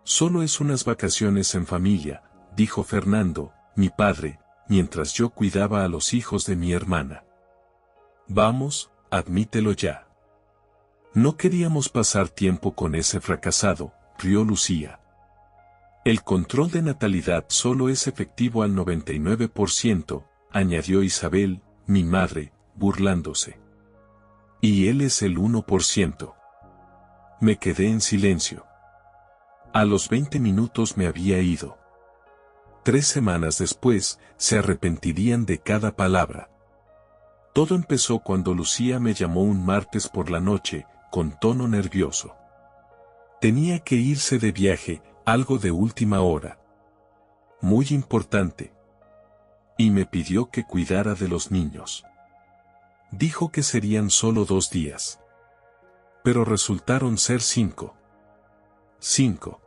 Solo es unas vacaciones en familia, dijo Fernando, mi padre, mientras yo cuidaba a los hijos de mi hermana. Vamos, admítelo ya. No queríamos pasar tiempo con ese fracasado, rió Lucía. El control de natalidad solo es efectivo al 99%, añadió Isabel, mi madre, burlándose. Y él es el 1%. Me quedé en silencio. A los 20 minutos me había ido. 3 semanas después, se arrepentirían de cada palabra. Todo empezó cuando Lucía me llamó un martes por la noche, con tono nervioso. Tenía que irse de viaje, algo de última hora. Muy importante. Y me pidió que cuidara de los niños. Dijo que serían solo 2 días. Pero resultaron ser 5. 5.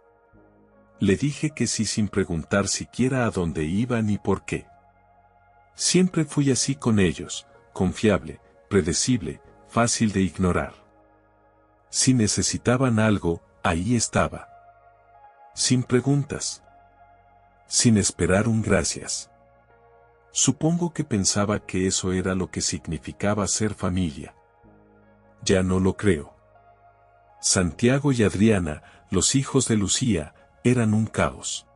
Le dije que sí sin preguntar siquiera a dónde iba ni por qué. Siempre fui así con ellos, confiable, predecible, fácil de ignorar. Si necesitaban algo, ahí estaba. Sin preguntas. Sin esperar un gracias. Supongo que pensaba que eso era lo que significaba ser familia. Ya no lo creo. Santiago y Adriana, los hijos de Lucía, eran un caos.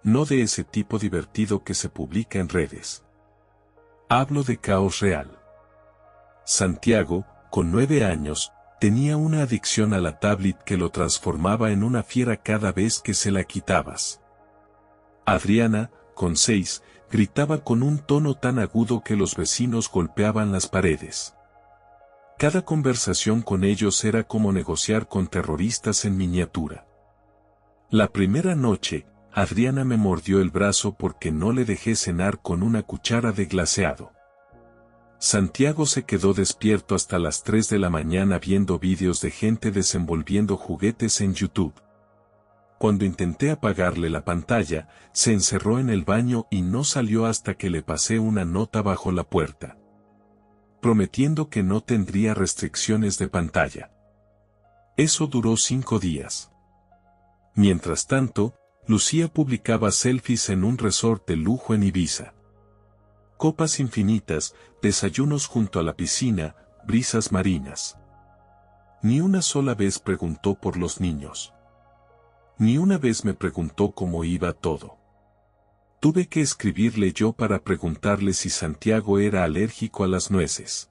No de ese tipo divertido que se publica en redes. Hablo de caos real. Santiago, con 9 años, tenía una adicción a la tablet que lo transformaba en una fiera cada vez que se la quitabas. Adriana, con 6, gritaba con un tono tan agudo que los vecinos golpeaban las paredes. Cada conversación con ellos era como negociar con terroristas en miniatura. La primera noche, Adriana me mordió el brazo porque no le dejé cenar con una cuchara de glaseado. Santiago se quedó despierto hasta las 3 de la mañana viendo vídeos de gente desenvolviendo juguetes en YouTube. Cuando intenté apagarle la pantalla, se encerró en el baño y no salió hasta que le pasé una nota bajo la puerta, prometiendo que no tendría restricciones de pantalla. Eso duró 5 días. Mientras tanto, Lucía publicaba selfies en un resort de lujo en Ibiza. Copas infinitas, desayunos junto a la piscina, brisas marinas. Ni una sola vez preguntó por los niños. Ni una vez me preguntó cómo iba todo. Tuve que escribirle yo para preguntarle si Santiago era alérgico a las nueces.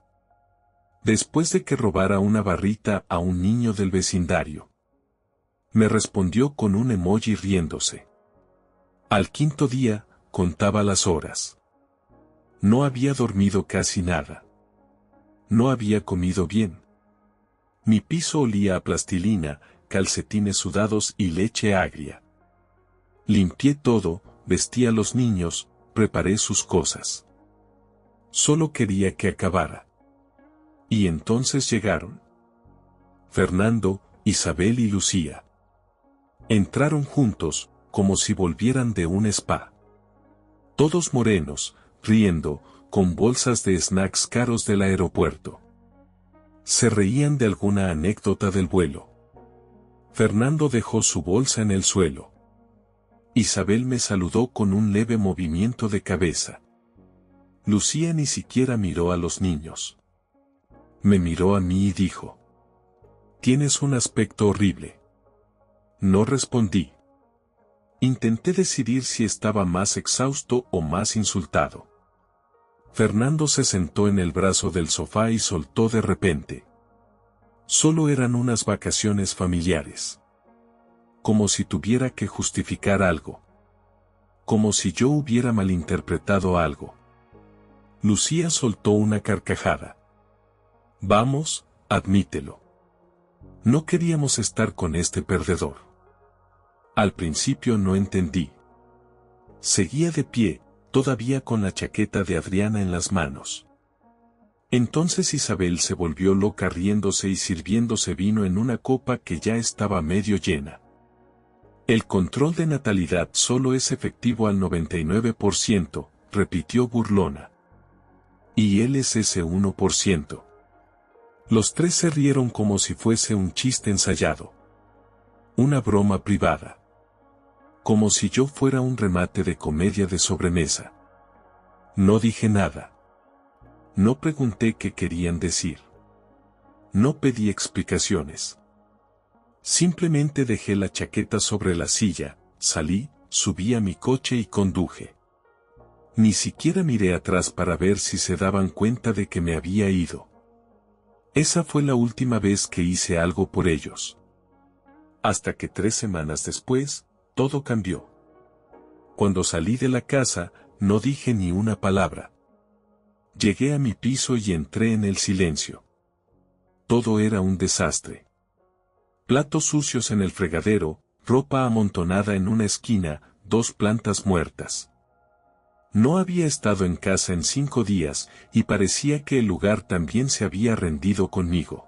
Después de que robara una barrita a un niño del vecindario. Me respondió con un emoji riéndose. Al 5.º día, contaba las horas. No había dormido casi nada. No había comido bien. Mi piso olía a plastilina, calcetines sudados y leche agria. Limpié todo, vestí a los niños, preparé sus cosas. Solo quería que acabara. Y entonces llegaron. Fernando, Isabel y Lucía. Entraron juntos, como si volvieran de un spa. Todos morenos, riendo, con bolsas de snacks caros del aeropuerto. Se reían de alguna anécdota del vuelo. Fernando dejó su bolsa en el suelo. Isabel me saludó con un leve movimiento de cabeza. Lucía ni siquiera miró a los niños. Me miró a mí y dijo: «Tienes un aspecto horrible». No respondí. Intenté decidir si estaba más exhausto o más insultado. Fernando se sentó en el brazo del sofá y soltó de repente: «Solo eran unas vacaciones familiares». Como si tuviera que justificar algo. Como si yo hubiera malinterpretado algo. Lucía soltó una carcajada. «Vamos, admítelo. No queríamos estar con este perdedor». Al principio no entendí. Seguía de pie, todavía con la chaqueta de Adriana en las manos. Entonces Isabel se volvió loca riéndose y sirviéndose vino en una copa que ya estaba medio llena. «El control de natalidad solo es efectivo al 99%, repitió burlona. Y él es ese 1%. Los 3 se rieron como si fuese un chiste ensayado. Una broma privada. Como si yo fuera un remate de comedia de sobremesa. No dije nada. No pregunté qué querían decir. No pedí explicaciones. Simplemente dejé la chaqueta sobre la silla, salí, subí a mi coche y conduje. Ni siquiera miré atrás para ver si se daban cuenta de que me había ido. Esa fue la última vez que hice algo por ellos. Hasta que 3 semanas después, todo cambió. Cuando salí de la casa, no dije ni una palabra. Llegué a mi piso y entré en el silencio. Todo era un desastre. Platos sucios en el fregadero, ropa amontonada en una esquina, 2 plantas muertas. No había estado en casa en 5 días, y parecía que el lugar también se había rendido conmigo.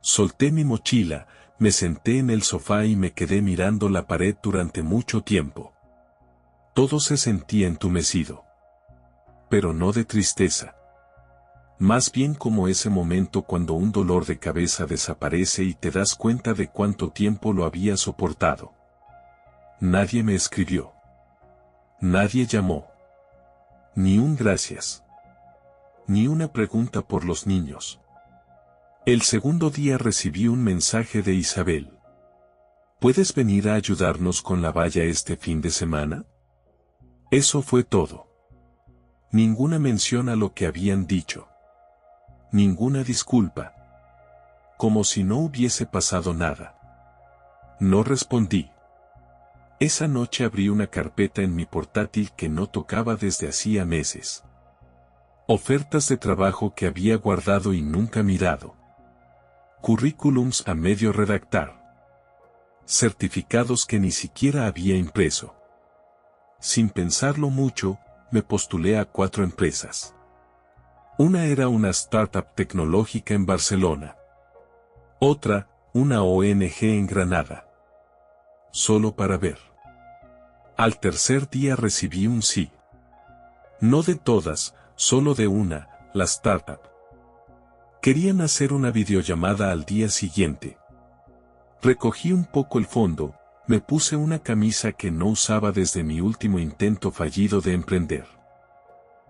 Solté mi mochila, me senté en el sofá y me quedé mirando la pared durante mucho tiempo. Todo se sentía entumecido. Pero no de tristeza. Más bien como ese momento cuando un dolor de cabeza desaparece y te das cuenta de cuánto tiempo lo había soportado. Nadie me escribió. Nadie llamó. Ni un gracias. Ni una pregunta por los niños. El segundo día recibí un mensaje de Isabel. ¿Puedes venir a ayudarnos con la valla este fin de semana? Eso fue todo. Ninguna mención a lo que habían dicho. Ninguna disculpa. Como si no hubiese pasado nada. No respondí. Esa noche abrí una carpeta en mi portátil que no tocaba desde hacía meses. Ofertas de trabajo que había guardado y nunca mirado. Currículums a medio redactar. Certificados que ni siquiera había impreso. Sin pensarlo mucho, me postulé a 4 empresas. Una era una startup tecnológica en Barcelona. Otra, una ONG en Granada. Solo para ver. Al tercer día recibí un sí. No de todas, solo de una, la startup. Querían hacer una videollamada al día siguiente. Recogí un poco el fondo, me puse una camisa que no usaba desde mi último intento fallido de emprender.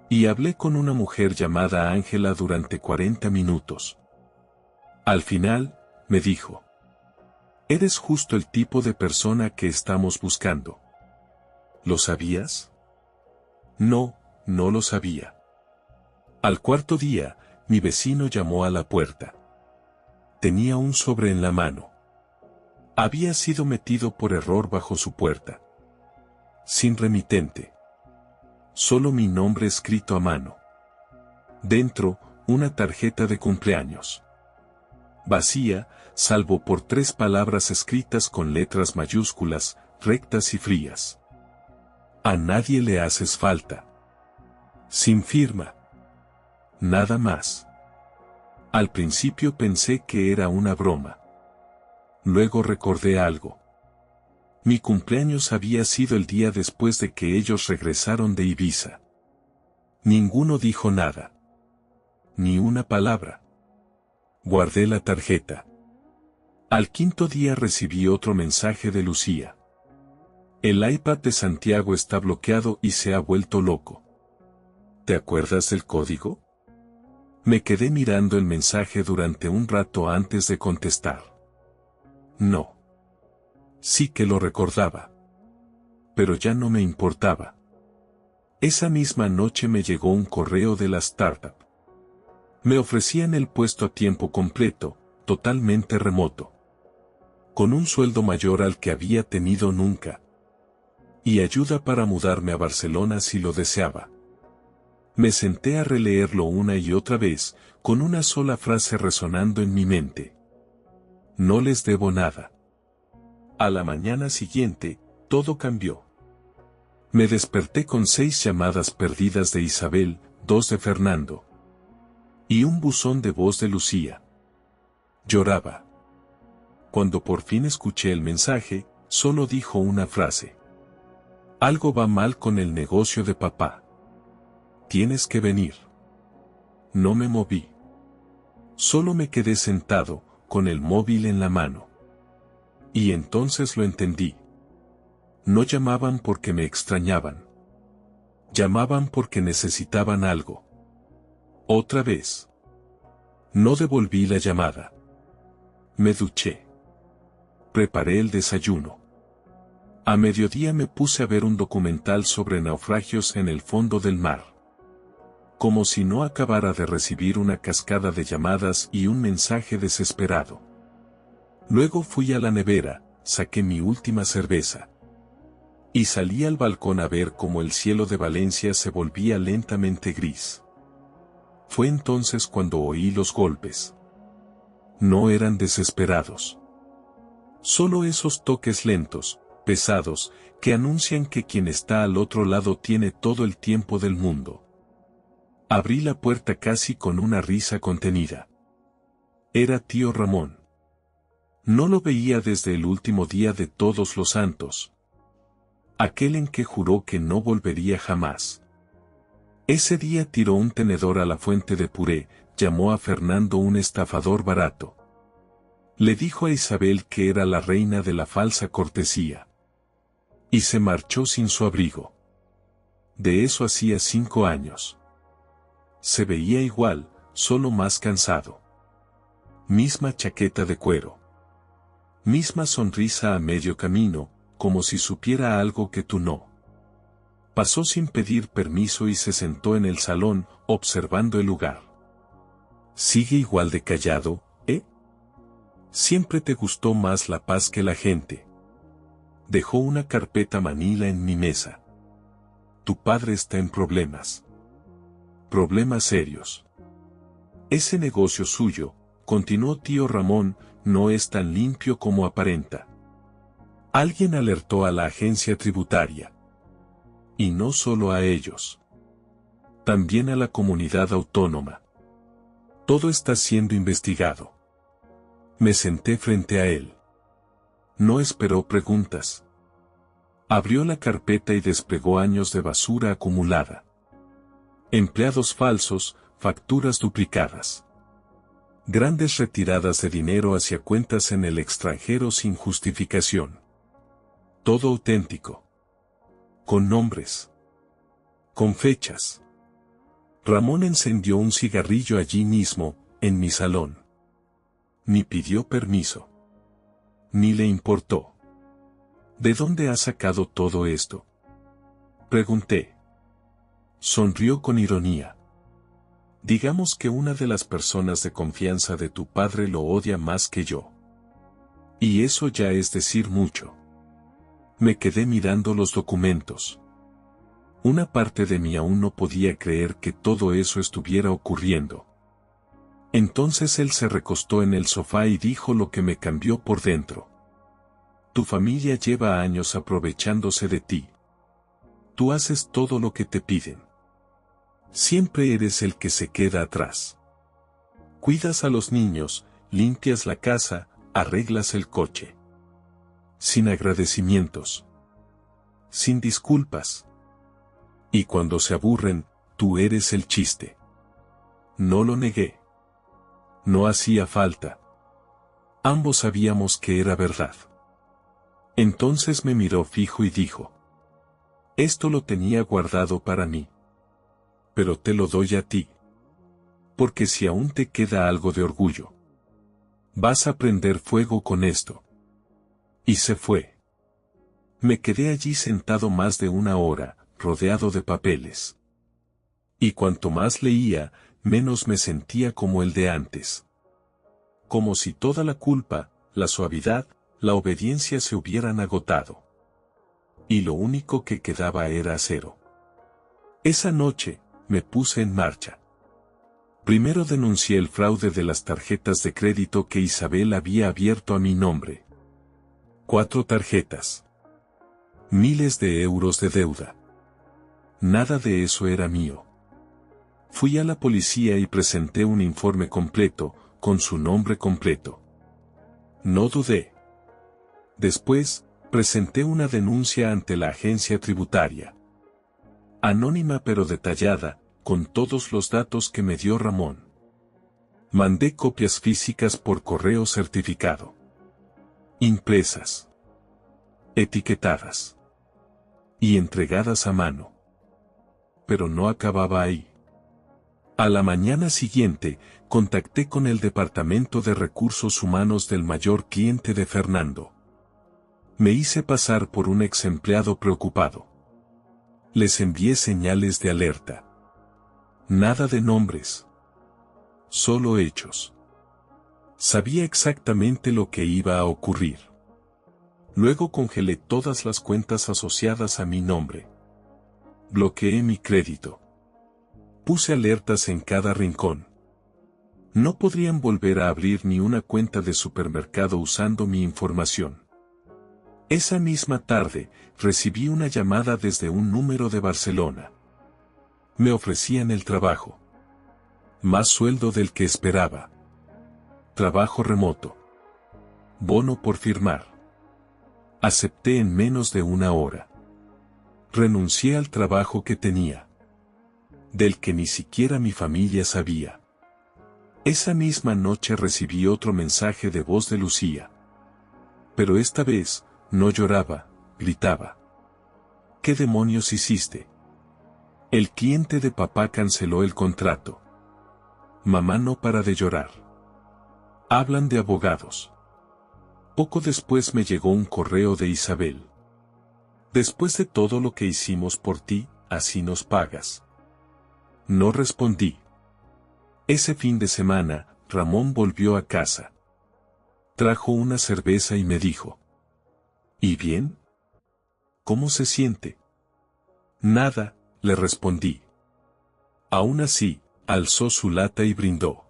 Y hablé con una mujer llamada Ángela durante 40 minutos. Al final, me dijo: eres justo el tipo de persona que estamos buscando. ¿Lo sabías? No, no lo sabía. Al cuarto día, mi vecino llamó a la puerta. Tenía un sobre en la mano. Había sido metido por error bajo su puerta. Sin remitente. Solo mi nombre escrito a mano. Dentro, una tarjeta de cumpleaños. Vacía, salvo por 3 palabras escritas con letras mayúsculas, rectas y frías. A nadie le haces falta. Sin firma. Nada más. Al principio pensé que era una broma. Luego recordé algo. Mi cumpleaños había sido el día después de que ellos regresaron de Ibiza. Ninguno dijo nada. Ni una palabra. Guardé la tarjeta. Al quinto día recibí otro mensaje de Lucía. El iPad de Santiago está bloqueado y se ha vuelto loco. ¿Te acuerdas del código? Me quedé mirando el mensaje durante un rato antes de contestar. No. Sí que lo recordaba. Pero ya no me importaba. Esa misma noche me llegó un correo de la startup. Me ofrecían el puesto a tiempo completo, totalmente remoto. Con un sueldo mayor al que había tenido nunca. Y ayuda para mudarme a Barcelona si lo deseaba. Me senté a releerlo una y otra vez, con una sola frase resonando en mi mente. No les debo nada. A la mañana siguiente, todo cambió. Me desperté con 6 llamadas perdidas de Isabel, 2 de Fernando. Y un buzón de voz de Lucía. Lloraba. Cuando por fin escuché el mensaje, solo dijo una frase. Algo va mal con el negocio de papá. Tienes que venir. No me moví. Solo me quedé sentado, con el móvil en la mano. Y entonces lo entendí. No llamaban porque me extrañaban. Llamaban porque necesitaban algo. Otra vez. No devolví la llamada. Me duché. Preparé el desayuno. A mediodía me puse a ver un documental sobre naufragios en el fondo del mar. Como si no acabara de recibir una cascada de llamadas y un mensaje desesperado. Luego fui a la nevera, saqué mi última cerveza. Y salí al balcón a ver cómo el cielo de Valencia se volvía lentamente gris. Fue entonces cuando oí los golpes. No eran desesperados. Solo esos toques lentos, pesados, que anuncian que quien está al otro lado tiene todo el tiempo del mundo. Abrí la puerta casi con una risa contenida. Era tío Ramón. No lo veía desde el último día de Todos los Santos. Aquel en que juró que no volvería jamás. Ese día tiró un tenedor a la fuente de puré, llamó a Fernando un estafador barato. Le dijo a Isabel que era la reina de la falsa cortesía. Y se marchó sin su abrigo. De eso hacía 5 años. Se veía igual, solo más cansado. Misma chaqueta de cuero. Misma sonrisa a medio camino, como si supiera algo que tú no. Pasó sin pedir permiso y se sentó en el salón, observando el lugar. Sigue igual de callado, ¿eh? Siempre te gustó más la paz que la gente. Dejó una carpeta manila en mi mesa. Tu padre está en problemas. Problemas serios. Ese negocio suyo, continuó tío Ramón, no es tan limpio como aparenta. Alguien alertó a la agencia tributaria. Y no solo a ellos. También a la comunidad autónoma. Todo está siendo investigado. Me senté frente a él. No esperó preguntas. Abrió la carpeta y desplegó años de basura acumulada. Empleados falsos, facturas duplicadas. Grandes retiradas de dinero hacia cuentas en el extranjero sin justificación. Todo auténtico. Con nombres. Con fechas. Ramón encendió un cigarrillo allí mismo, en mi salón. Ni pidió permiso. Ni le importó. ¿De dónde has sacado todo esto? Pregunté. Sonrió con ironía. Digamos que una de las personas de confianza de tu padre lo odia más que yo. Y eso ya es decir mucho. Me quedé mirando los documentos. Una parte de mí aún no podía creer que todo eso estuviera ocurriendo. Entonces él se recostó en el sofá y dijo lo que me cambió por dentro. Tu familia lleva años aprovechándose de ti. Tú haces todo lo que te piden. Siempre eres el que se queda atrás. Cuidas a los niños, limpias la casa, arreglas el coche. Sin agradecimientos. Sin disculpas. Y cuando se aburren, tú eres el chiste. No lo negué. No hacía falta. Ambos sabíamos que era verdad. Entonces me miró fijo y dijo: esto lo tenía guardado para mí. Pero te lo doy a ti. Porque si aún te queda algo de orgullo, vas a prender fuego con esto. Y se fue. Me quedé allí sentado más de 1 hora, rodeado de papeles. Y cuanto más leía, menos me sentía como el de antes. Como si toda la culpa, la suavidad, la obediencia se hubieran agotado. Y lo único que quedaba era acero. Esa noche, me puse en marcha. Primero denuncié el fraude de las tarjetas de crédito que Isabel había abierto a mi nombre. 4 tarjetas. Miles de euros de deuda. Nada de eso era mío. Fui a la policía y presenté un informe completo, con su nombre completo. No dudé. Después, presenté una denuncia ante la agencia tributaria. Anónima pero detallada, con todos los datos que me dio Ramón. Mandé copias físicas por correo certificado. impresas, etiquetadas y entregadas a mano. Pero no acababa ahí. A la mañana siguiente, contacté con el Departamento de Recursos Humanos del mayor cliente de Fernando. Me hice pasar por un ex empleado preocupado. Les envié señales de alerta. Nada de nombres. Solo hechos. Sabía exactamente lo que iba a ocurrir. Luego congelé todas las cuentas asociadas a mi nombre. Bloqueé mi crédito. Puse alertas en cada rincón. No podrían volver a abrir ni una cuenta de supermercado usando mi información. Esa misma tarde, recibí una llamada desde un número de Barcelona. Me ofrecían el trabajo. Más sueldo del que esperaba. Trabajo remoto. Bono por firmar. Acepté en menos de una hora. Renuncié al trabajo que tenía, del que ni siquiera mi familia sabía. Esa misma noche recibí otro mensaje de voz de Lucía. Pero esta vez, no lloraba, gritaba. ¿Qué demonios hiciste? El cliente de papá canceló el contrato. Mamá no para de llorar. Hablan de abogados. Poco después me llegó un correo de Isabel. Después de todo lo que hicimos por ti, así nos pagas. No respondí. Ese fin de semana, Ramón volvió a casa. Trajo una cerveza y me dijo: ¿Y bien? ¿Cómo se siente? Nada, le respondí. Aún así, alzó su lata y brindó.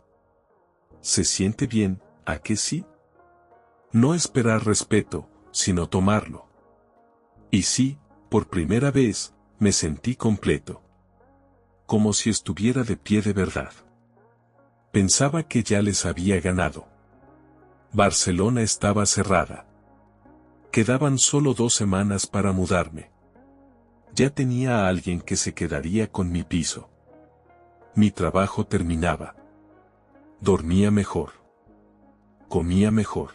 ¿Se siente bien, a qué sí? No esperar respeto, sino tomarlo. Y sí, por primera vez, me sentí completo. Como si estuviera de pie de verdad. Pensaba que ya les había ganado. Barcelona estaba cerrada. Quedaban solo 2 semanas para mudarme. Ya tenía a alguien que se quedaría con mi piso. Mi trabajo terminaba. Dormía mejor. Comía mejor.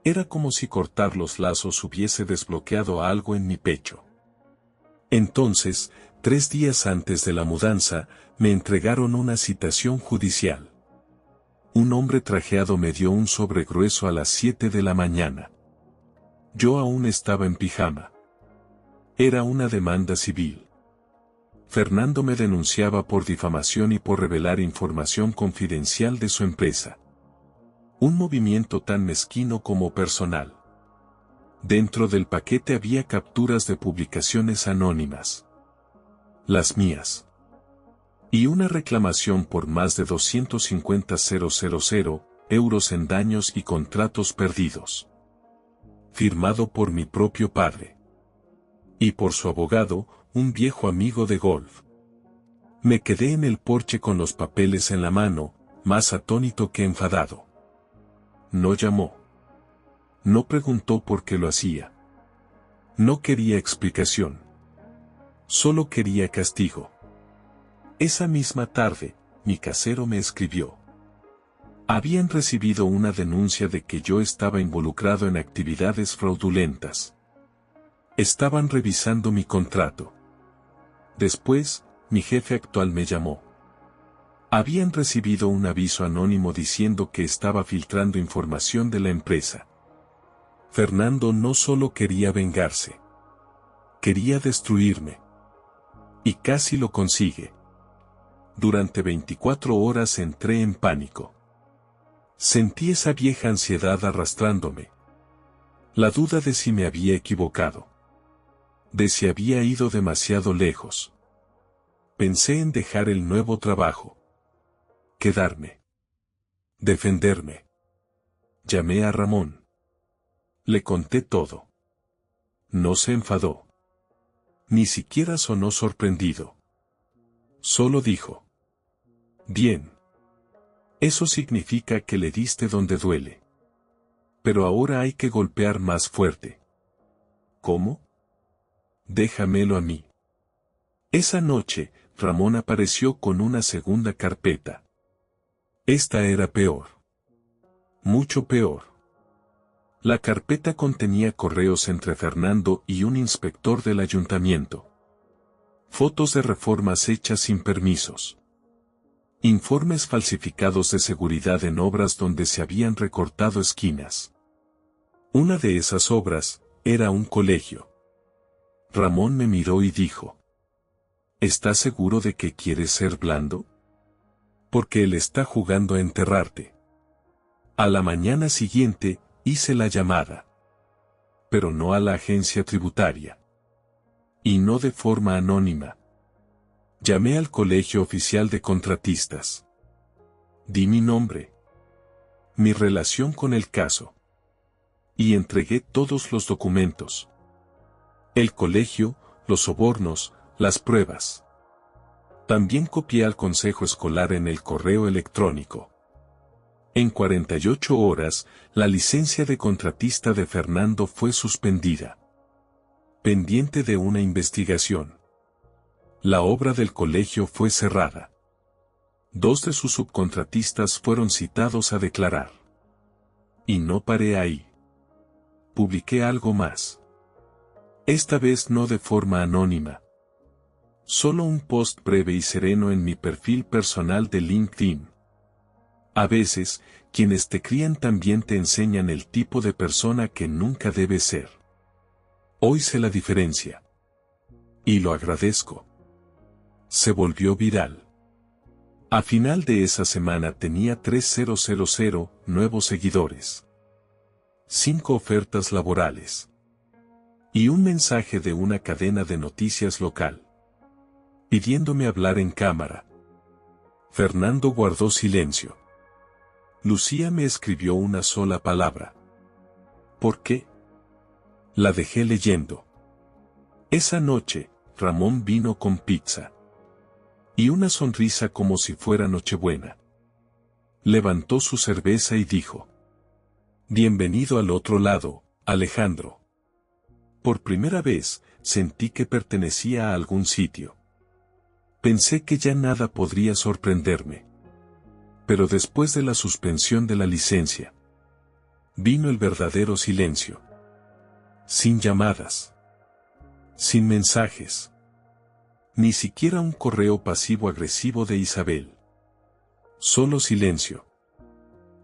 Era como si cortar los lazos hubiese desbloqueado algo en mi pecho. Entonces, 3 días antes de la mudanza, me entregaron una citación judicial. Un hombre trajeado me dio un sobre grueso a las 7 de la mañana. Yo aún estaba en pijama. Era una demanda civil. Fernando me denunciaba por difamación y por revelar información confidencial de su empresa. Un movimiento tan mezquino como personal. Dentro del paquete había capturas de publicaciones anónimas. Las mías. Y una reclamación por más de 250.000 euros en daños y contratos perdidos. Firmado por mi propio padre. Y por su abogado, un viejo amigo de golf. Me quedé en el porche con los papeles en la mano, más atónito que enfadado. No llamó. No preguntó por qué lo hacía. No quería explicación. Solo quería castigo. Esa misma tarde, mi casero me escribió. Habían recibido una denuncia de que yo estaba involucrado en actividades fraudulentas. Estaban revisando mi contrato. Después, mi jefe actual me llamó. Habían recibido un aviso anónimo diciendo que estaba filtrando información de la empresa. Fernando no solo quería vengarse. Quería destruirme. Y casi lo consigue. Durante 24 horas entré en pánico. Sentí esa vieja ansiedad arrastrándome. La duda de si me había equivocado. De si había ido demasiado lejos. Pensé en dejar el nuevo trabajo. Quedarme. Defenderme. Llamé a Ramón. Le conté todo. No se enfadó. Ni siquiera sonó sorprendido. Solo dijo: bien. Eso significa que le diste donde duele. Pero ahora hay que golpear más fuerte. ¿Cómo? Déjamelo a mí. Esa noche, Ramón apareció con una segunda carpeta. Esta era peor. Mucho peor. La carpeta contenía correos entre Fernando y un inspector del ayuntamiento. Fotos de reformas hechas sin permisos. Informes falsificados de seguridad en obras donde se habían recortado esquinas. Una de esas obras era un colegio. Ramón me miró y dijo: ¿Estás seguro de que quieres ser blando? Porque él está jugando a enterrarte. A la mañana siguiente, hice la llamada. Pero no a la agencia tributaria. Y no de forma anónima. Llamé al Colegio Oficial de Contratistas. Di mi nombre. Mi relación con el caso. Y entregué todos los documentos. El colegio, los sobornos, las pruebas. También copié al consejo escolar en el correo electrónico. En 48 horas, la licencia de contratista de Fernando fue suspendida. Pendiente de una investigación. La obra del colegio fue cerrada. 2 de sus subcontratistas fueron citados a declarar. Y no paré ahí. Publiqué algo más. Esta vez no de forma anónima. Solo un post breve y sereno en mi perfil personal de LinkedIn. A veces, quienes te crían también te enseñan el tipo de persona que nunca debes ser. Hoy sé la diferencia. Y lo agradezco. Se volvió viral. A final de esa semana tenía 3.000 nuevos seguidores. 5 ofertas laborales. Y un mensaje de una cadena de noticias local. Pidiéndome hablar en cámara. Fernando guardó silencio. Lucía me escribió una sola palabra. ¿Por qué? La dejé leyendo. Esa noche, Ramón vino con pizza. Y una sonrisa como si fuera Nochebuena. Levantó su cerveza y dijo: Bienvenido al otro lado, Alejandro. Por primera vez, sentí que pertenecía a algún sitio. Pensé que ya nada podría sorprenderme. Pero después de la suspensión de la licencia, vino el verdadero silencio. Sin llamadas. Sin mensajes. Ni siquiera un correo pasivo-agresivo de Isabel. Solo silencio.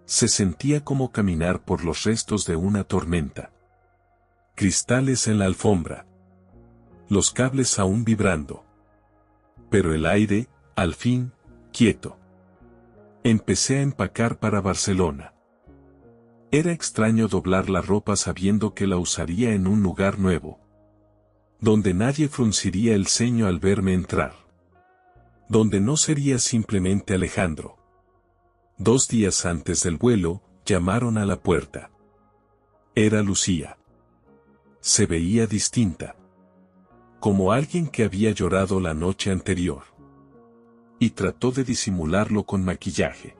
Se sentía como caminar por los restos de una tormenta. Cristales en la alfombra. Los cables aún vibrando. Pero el aire, al fin, quieto. Empecé a empacar para Barcelona. Era extraño doblar la ropa sabiendo que la usaría en un lugar nuevo. Donde nadie frunciría el ceño al verme entrar. Donde no sería simplemente Alejandro. 2 días antes del vuelo, llamaron a la puerta. Era Lucía. Se veía distinta. Como alguien que había llorado la noche anterior. Y trató de disimularlo con maquillaje.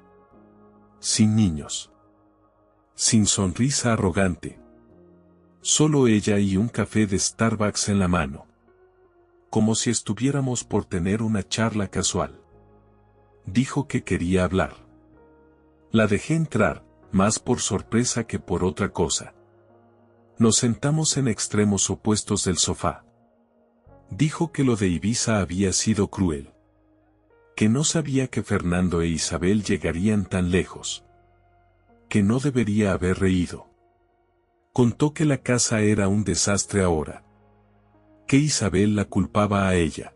Sin niños. Sin sonrisa arrogante. Solo ella y un café de Starbucks en la mano. Como si estuviéramos por tener una charla casual. Dijo que quería hablar. La dejé entrar, más por sorpresa que por otra cosa. Nos sentamos en extremos opuestos del sofá. Dijo que lo de Ibiza había sido cruel. Que no sabía que Fernando e Isabel llegarían tan lejos. Que no debería haber reído. Contó que la casa era un desastre ahora. Que Isabel la culpaba a ella.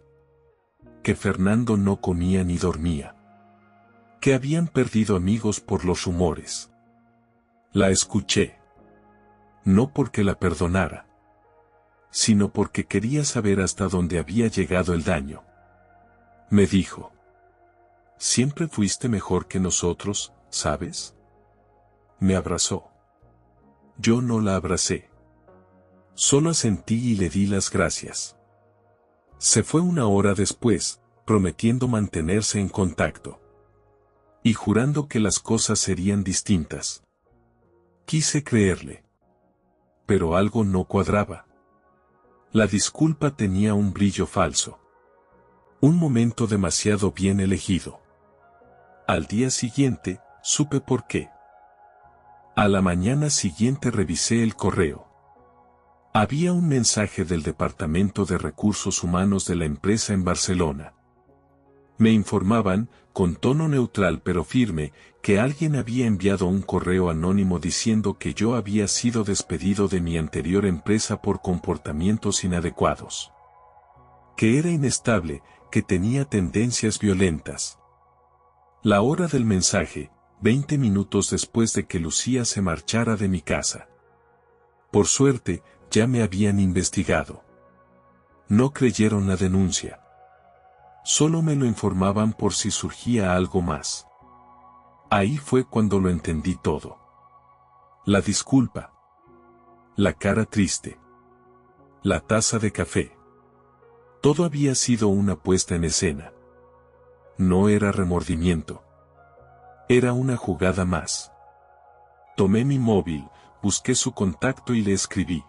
Que Fernando no comía ni dormía. Que habían perdido amigos por los rumores. La escuché. No porque la perdonara. Sino porque quería saber hasta dónde había llegado el daño. Me dijo: Siempre fuiste mejor que nosotros, ¿sabes? Me abrazó. Yo no la abracé. Solo asentí y le di las gracias. Se fue 1 hora después, prometiendo mantenerse en contacto. Y jurando que las cosas serían distintas. Quise creerle. Pero algo no cuadraba. La disculpa tenía un brillo falso. Un momento demasiado bien elegido. Al día siguiente, supe por qué. A la mañana siguiente revisé el correo. Había un mensaje del Departamento de Recursos Humanos de la empresa en Barcelona. Me informaban, con tono neutral pero firme, que alguien había enviado un correo anónimo diciendo que yo había sido despedido de mi anterior empresa por comportamientos inadecuados. Que era inestable, que tenía tendencias violentas. La hora del mensaje, 20 minutos después de que Lucía se marchara de mi casa. Por suerte, ya me habían investigado. No creyeron la denuncia. Solo me lo informaban por si surgía algo más. Ahí fue cuando lo entendí todo. La disculpa. La cara triste. La taza de café. Todo había sido una puesta en escena. No era remordimiento. Era una jugada más. Tomé mi móvil, busqué su contacto y le escribí.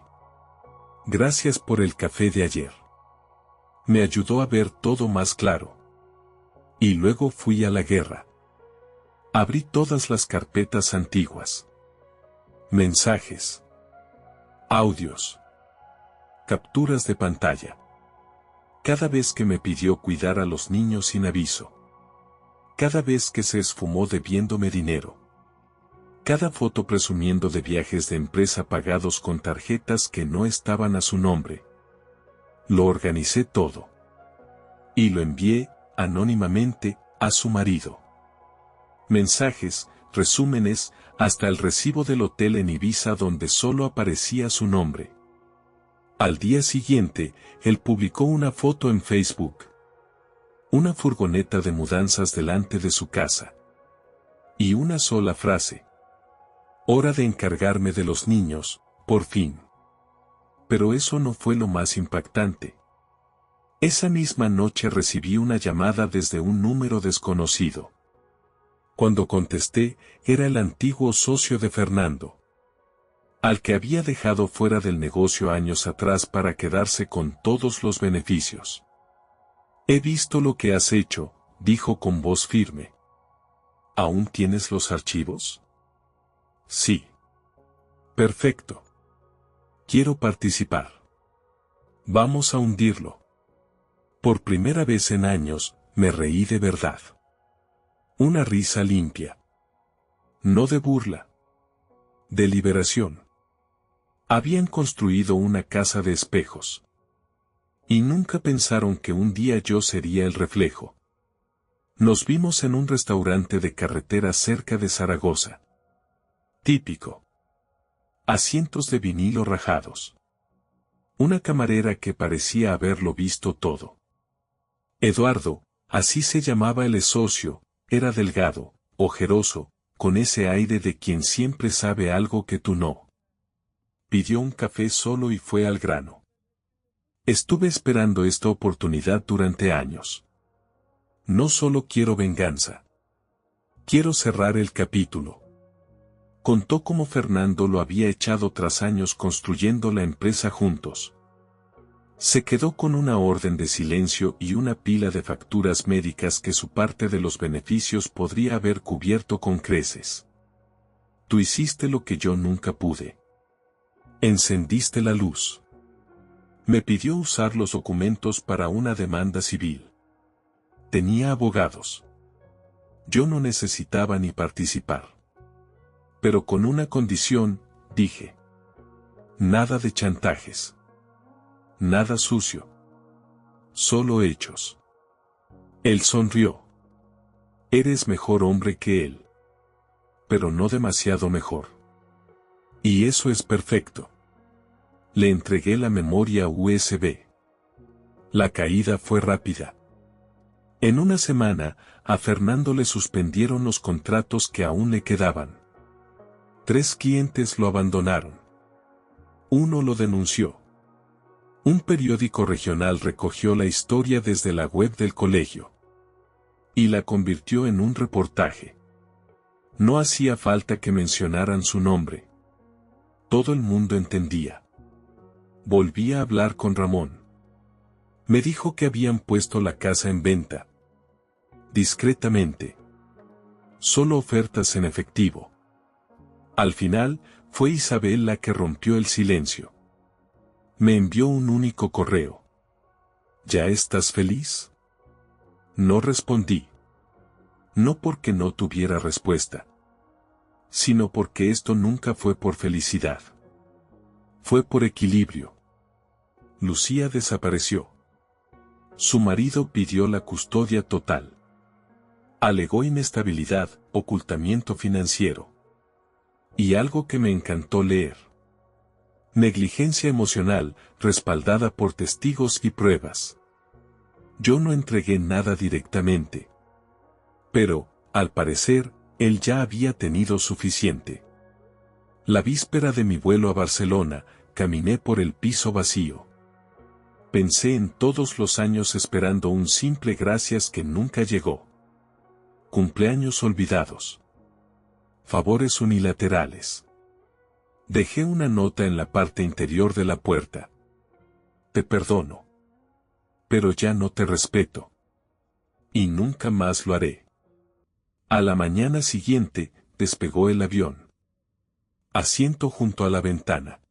Gracias por el café de ayer. Me ayudó a ver todo más claro. Y luego fui a la guerra. Abrí todas las carpetas antiguas. Mensajes. Audios. Capturas de pantalla. Cada vez que me pidió cuidar a los niños sin aviso. Cada vez que se esfumó debiéndome dinero. Cada foto presumiendo de viajes de empresa pagados con tarjetas que no estaban a su nombre. Lo organicé todo. Y lo envié, anónimamente, a su marido. Mensajes, resúmenes, hasta el recibo del hotel en Ibiza donde solo aparecía su nombre. Al día siguiente, él publicó una foto en Facebook. Una furgoneta de mudanzas delante de su casa. Y una sola frase. Hora de encargarme de los niños, por fin. Pero eso no fue lo más impactante. Esa misma noche recibí una llamada desde un número desconocido. Cuando contesté, era el antiguo socio de Fernando, al que había dejado fuera del negocio años atrás para quedarse con todos los beneficios. He visto lo que has hecho, dijo con voz firme. ¿Aún tienes los archivos? Sí. Perfecto. Quiero participar. Vamos a hundirlo. Por primera vez en años, me reí de verdad. Una risa limpia. No de burla. De liberación. Habían construido una casa de espejos. Y nunca pensaron que un día yo sería el reflejo. Nos vimos en un restaurante de carretera cerca de Zaragoza. Típico. Asientos de vinilo rajados. Una camarera que parecía haberlo visto todo. Eduardo, así se llamaba el socio, era delgado, ojeroso, con ese aire de quien siempre sabe algo que tú no. Pidió un café solo y fue al grano. Estuve esperando esta oportunidad durante años. No solo quiero venganza. Quiero cerrar el capítulo. Contó cómo Fernando lo había echado tras años construyendo la empresa juntos. Se quedó con una orden de silencio y una pila de facturas médicas que su parte de los beneficios podría haber cubierto con creces. Tú hiciste lo que yo nunca pude. Encendiste la luz. Me pidió usar los documentos para una demanda civil. Tenía abogados. Yo no necesitaba ni participar. Pero con una condición, dije. Nada de chantajes. Nada sucio. Solo hechos. Él sonrió. Eres mejor hombre que él. Pero no demasiado mejor. Y eso es perfecto. Le entregué la memoria USB. La caída fue rápida. En una semana, a Fernando le suspendieron los contratos que aún le quedaban. 3 clientes lo abandonaron. Uno lo denunció. Un periódico regional recogió la historia desde la web del colegio. Y la convirtió en un reportaje. No hacía falta que mencionaran su nombre. Todo el mundo entendía. Volví a hablar con Ramón. Me dijo que habían puesto la casa en venta. Discretamente. Solo ofertas en efectivo. Al final, fue Isabel la que rompió el silencio. Me envió un único correo. ¿Ya estás feliz? No respondí. No porque no tuviera respuesta, sino porque esto nunca fue por felicidad. Fue por equilibrio. Lucía desapareció. Su marido pidió la custodia total. Alegó inestabilidad, ocultamiento financiero. Y algo que me encantó leer. Negligencia emocional, respaldada por testigos y pruebas. Yo no entregué nada directamente. Pero, al parecer, él ya había tenido suficiente. La víspera de mi vuelo a Barcelona, caminé por el piso vacío. Pensé en todos los años esperando un simple gracias que nunca llegó. Cumpleaños olvidados. Favores unilaterales. Dejé una nota en la parte interior de la puerta. Te perdono. Pero ya no te respeto. Y nunca más lo haré. A la mañana siguiente, despegó el avión. Asiento junto a la ventana.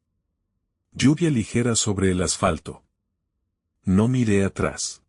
Lluvia ligera sobre el asfalto. No miré atrás.